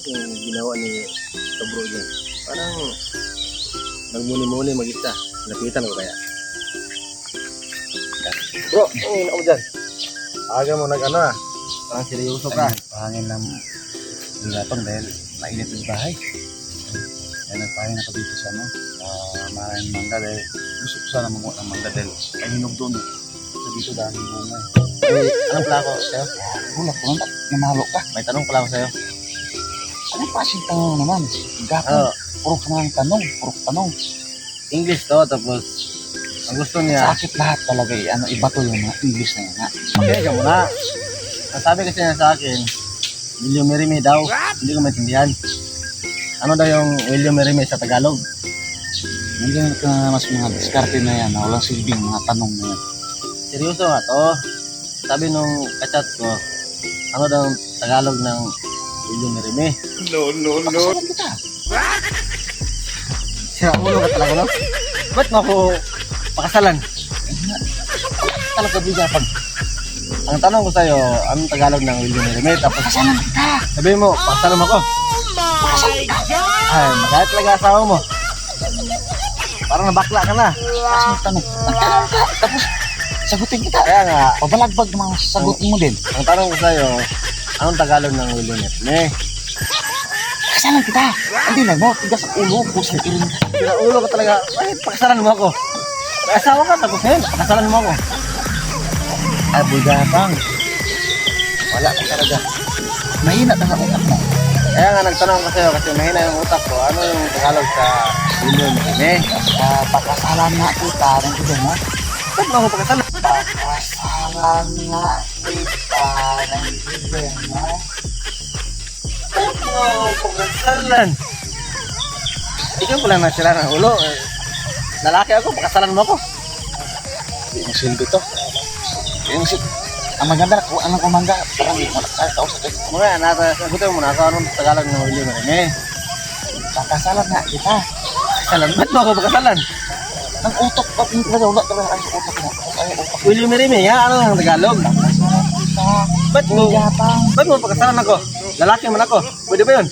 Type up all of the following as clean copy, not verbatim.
yung ginawa ni Kabro dyan. Parang nagmuni-muni mag-isa. Lapitan ko kaya. Bro, ang ako dyan. Aga mo nag-ano ah. Parang seryoso ka. Pahangin ng gapang dahil mainit ang bahay. Kaya nagpahingin ako dito sa maraming mangga dahil gusto ko sana mamuha ng mangga dahil pahinog doon. So dito dahil bunga. Anong pala ako sa'yo? Bulak ko lang, namalo ka. May tanong pala ako sa'yo. Anong klaseng tanong naman? Gapang, puro ka ng tanong, puro tanong. English to, tapos ang gusto niya. Sakit lahat talaga eh. Iba to yung mga English na yan. Okay, ka muna. Ang sabi kasi niya sa akin, William Merime daw. Hindi ko maintindihan. Ano daw yung William Merime sa Tagalog? Nandiyan ka na mas mga diskarte na yan na walang silbing mga tanong na yan. Seryoso nga to. Sabi nung kachat ko, ano daw ang Tagalog ng William Merime? Pakasalan kita. Sira ulo ka talaga, no? Ba't mo ako pakasalan? Talaga bigapang. Ang tanong ko sa'yo, anong Tagalog ng William Merime? Tapos Pakasalan kita. sabi mo, pakasalan mo ako. Pakasalan kita. Ay, magalit talaga asawa mo. Parang nabakla ka na. Kasi tanong. Nagtanong ka. Tapos sagutin kita. Kaya nga, Pabalagbag ng mga sagot mo din. ang tanong ko sa'yo, anong Tagalog ng William Merime? Pakasalan kita. Hindi na mo. Tigas ang ulo. Pusa irin. Sira ulo ka talaga. Bakit pakasalan mo ako? May asawa ka, tapos ngayon, pakasalan mo ako. Ay, bigapang. Wala ka talaga. Mahina na ang utak mo. Kaya nga nagtanong ko sa'yo kasi mahina yung utak ko. Ano yung Tagalog sa William Merime? Pakasalan nga kita. Nandito mo. Ba't mo ako pakasalan? Pakasalan nga kita. Nandito mo. Ba't mo ako pakasalan? Ikaw pala nasira ng ulo. Lalaki ako, pakasalan mo ako. Hindi mo silbi to. Hindi mo silbi. Ang maganda ko, anong kumangga. Parang kausap ka. Mga nasagutin mo na ako anong Tagalog ng William Merime. Pakasalan nga kita. Pakasalan? Ba't mo ako pakasalan? Ang utok pa. Wala talaga ang utok mo. Ay, utok. William Merime, ha? Ano ang Tagalog? Pakasalan kita. Ba't mo? Bigapang. Ba't mo pakasalan ako? Lalaki man ako. Pwede ba yun?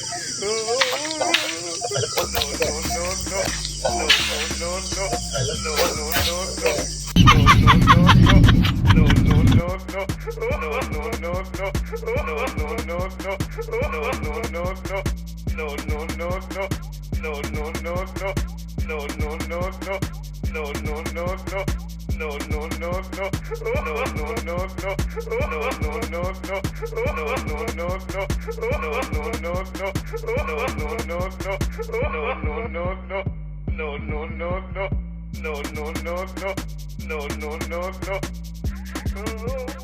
No.